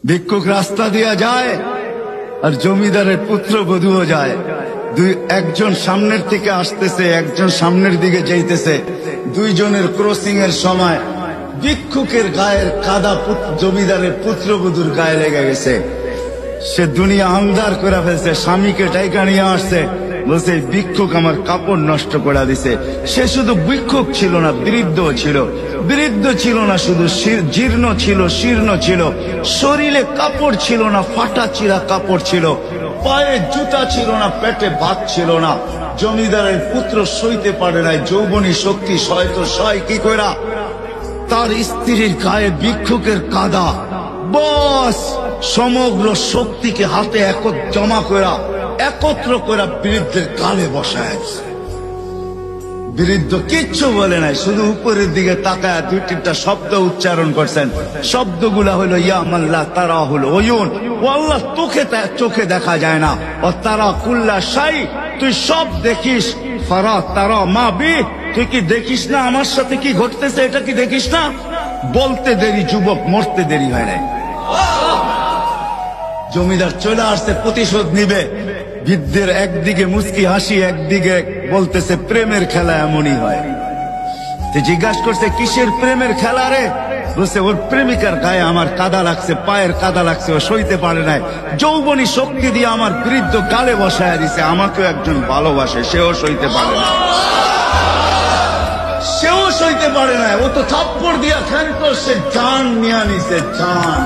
ভিক্ষুক রাস্তা দিয়া যায় আর জমিদারের পুত্রবধূও যায়। একজন সামনের থেকে আসতেছে, একজন সামনের দিকে যাইতেছে। দুইজনের ক্রসিং এর সময় ভিক্ষুকের গায়ের কাদা জমিদারের পুত্রবধূর গায়ে লেগে গেছে। সে দুনিয়া আন্ধার করে ফেলছে, স্বামীকে ডাইকা নিয়ে আসছে, বলছে ভিক্ষুক আমার কাপড় নষ্ট করে দিছে। সে শুধু ভিক্ষুক ছিল না, বৃদ্ধ ছিল। বৃদ্ধ ছিল না শুধু, জীর্ণ ছিল, শীর্ণ ছিল, শরীরে কাপড় ছিল না, ফাটা চিরা কাপড় ছিল, পায়ে জুতা ছিল না, পেটে ভাত ছিল না। জমিদারের পুত্র সইতে পারে নাই, যৌবনী শক্তি সয় কি কইরা তার স্ত্রীর গায়ে ভিক্ষুকের কাদা, বস সমগ্র শক্তিকে হাতে একত্র করা বৃদ্ধের গালে বসায়। বৃদ্ধ কিচ্ছু বলে নাই, শুধু উপরের দিকে তাকায় দুই তিনটা শব্দ উচ্চারণ করছেন। শব্দগুলা হলো ইয়া মাল্লাহ তারা হলো ওয়ুন, ও আল্লাহ চোখে দেখা যায় না, ও তারা কুল্লা শাই, তুই সব দেখিস, ফারা তারা মা বি, তুই কি দেখিস না আমার সাথে কি ঘটতেছে, এটা কি দেখিস না? বলতে দেরি যুবক, মরতে দেরি হয় নাই। জমিদার চলে আসছে, প্রতিশোধ নিবে। বৃদ্ধের একদিকে মুস্কি হাসি, একদিকে বলতেছে প্রেমের খেলা এমনই হয়। জিজ্ঞাসা করছে কিসের প্রেমের খেলা রে? বলছে ওর প্রেমিকার গায়ে আমার কাদা লাগছে, পায়ের কাদা লাগছে, ও সইতে পারে নাই, যৌবনী শক্তি দিয়ে আমার বৃদ্ধ গালে বসায় দিছে। আমাকেও একজন ভালোবাসে, সেও সইতে পারে না, সেও সইতে পারে না। ও তো থাপ্পড় দিয়া খ্যান করছে, জান নিয়ে নিছে, জান।